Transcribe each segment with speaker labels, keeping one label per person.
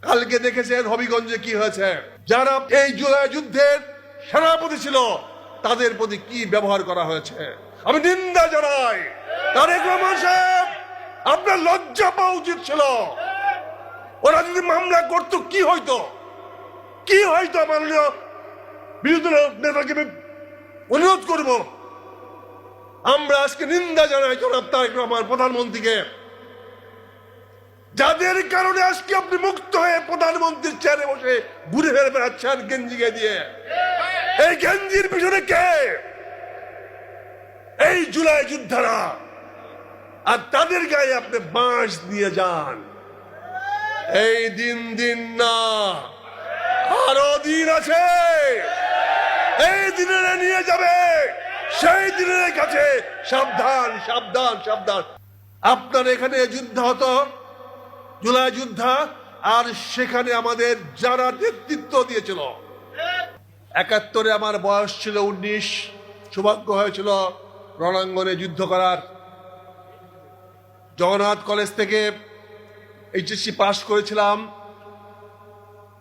Speaker 1: কালকে দেখেছেন হবিগঞ্জে কি হয়েছে। যারা এই জুলাই যুদ্ধের সেনাপতি ছিল তাদের প্রতি কি ব্যবহার করা হয়েছে, আমি নিন্দা জানাই। তারেক রহমান সাহেব, আপনার লজ্জা পাওয়া উচিত ছিল। ওরা যদি মামলা করতো কি হইতো, কি হইতো? মাননীয় বিরোধী নেতাকে অনুরোধ করব, আমরা আজকে নিন্দা জানাই জনাব তারেক রহমান প্রধানমন্ত্রীকে, যাদের কারণে আজকে আপনি মুক্ত হয়ে প্রধানমন্ত্রীর চেয়ারে বসে ঘুরে ফেরে বেড়াচ্ছেন গেঞ্জিকে দিয়ে। এই গেঞ্জির পিছনে কে? এই জুলাই যোদ্ধারা। আর তাদের গায়ে আপনি বাঁশ দিয়ে যান। এই দিন দিন না, আরো দিন আছে। এই দিনে নিয়ে যাবে, সেই দিনের কাছে সাবধান সাবধান সাবধান। আপনার এখানে যুদ্ধ হতো, জুলাই যুদ্ধা, আর সেখানে আমাদের যারা নেতৃত্ব দিয়েছিল, ৭১ আমার বয়স ছিল ১৯, সৌভাগ্য হয়েছিল রণাঙ্গনে যুদ্ধ করার। জগন্নাথ কলেজ থেকে এইচএসসি পাশ করেছিলাম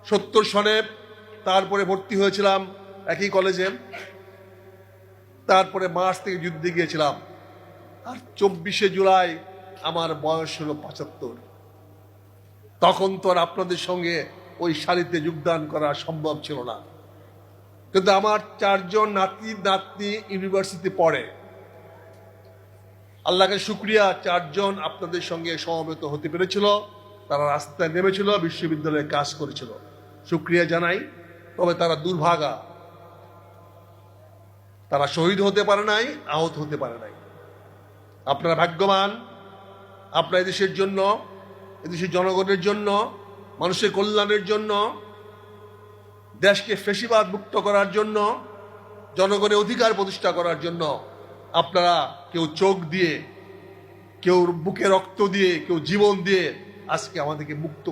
Speaker 1: ৭০ সনে, তারপরে ভর্তি হয়েছিলাম একই কলেজে, তারপরে মার্চ থেকে যুদ্ধে গিয়েছিলাম। আর ২৪শে জুলাই আমার বয়স হলো ৭৫। তখন তো আর আপনাদের সঙ্গে ওই সারিতে যোগদান করা সম্ভব ছিল না, কিন্তু আমার ৪ জন নাতি নাতনি ইউনিভার্সিটি পড়ে। আল্লাহকে শুকরিয়া, ৪ জন আপনাদের সঙ্গে সমবেত হতে পেরেছিল, তারা রাস্তায় নেমেছিল, বিশ্ববিদ্যালয়ে কাজ করেছিল, শুকরিয়া জানাই। তবে তারা দুর্ভাগা, তারা শহীদ হতে পারে নাই, আহত হতে পারে নাই। আপনারা ভাগ্যবান, আপনার দেশের জন্য, এদেশের জনগণের জন্য, মানুষের কল্যাণের জন্য, দেশকে ফ্যাসিবাদ মুক্ত করার জন্য, জনগণের অধিকার প্রতিষ্ঠা করার জন্য আপনারা কেউ চোখ দিয়ে, কেউ বুকে রক্ত দিয়ে, কেউ জীবন দিয়ে আজকে আমাদেরকে মুক্ত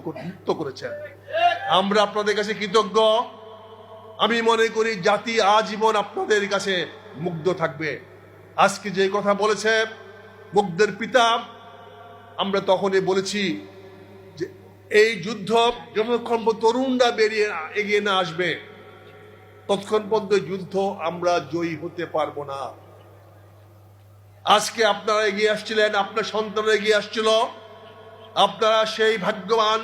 Speaker 1: করেছেন। আমরা আপনাদের কাছে কৃতজ্ঞ। আমি মনে করি জাতি আজীবন আপনাদের কাছে মুগ্ধ থাকবে। আজকে যে কথা বলেছে মুগ্ধের পিতা, আমরা তখনই বলেছি যে এই যুদ্ধ যতক্ষণ তরুণরা এগিয়ে না আসবে ততক্ষণ পর্যন্ত যুদ্ধ আমরা জয়ী হতে পারবো না। আজকে আপনারা এগিয়ে আসছিলেন, আপনার সন্তানরা এগিয়ে আসছিল। আপনারা সেই ভাগ্যবান,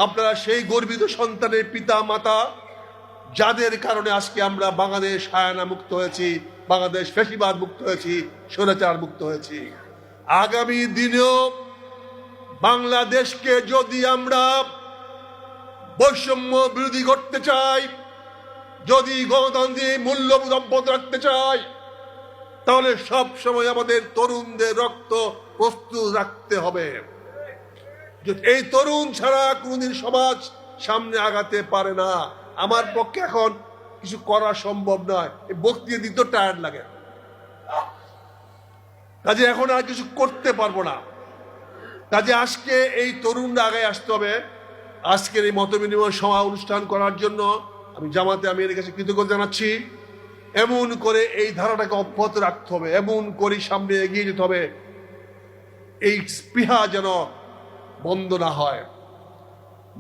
Speaker 1: আপনারা সেই গর্বিত সন্তানের পিতা মাতা, যাদের কারণে আজকে আমরা বাংলাদেশ হায়ানা মুক্ত হয়েছি, বাংলাদেশ ফ্যাসিবাদ মুক্ত হয়েছি, স্বৈরাচার মুক্ত হয়েছি। আগামী দিনেও বাংলাদেশকে যদি আমরা বৈষম্য বিরোধী করতে চাই, যদি গণতান্ত্রিক মূল্যবোধ অব্যাহত রাখতে চাই, তাহলে সব সময় আমাদের তরুণদের রক্ত প্রস্তুত রাখতে হবে। এই তরুণ ছাড়া কোনদিন সমাজ সামনে আগাতে পারে না। আমার পক্ষে এখন কিছু করা সম্ভব নয়, এই বক্তৃতা দিতে টায়ার্ড লাগে, কাজে এখন আর কিছু করতে পারবো না। কাজে আজকে এই তরুণরা আগে আসতে হবে। আজকের এই মত বিনিময় সভা অনুষ্ঠান করার জন্য আমি জামাতে আমিরের কাছে কৃতজ্ঞতা জানাচ্ছি। এমন করে এই ধারাটাকে অব্যাহত রাখতে হবে, এমন করে সামনে এগিয়ে যেতে হবে, এই স্পৃহা যেন বন্ধ না হয়।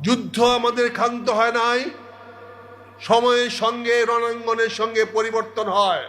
Speaker 1: যুদ্ধ আমাদের ক্ষান্ত হয় নাই, সময়ের সঙ্গে রণাঙ্গনের সঙ্গে পরিবর্তন হয়।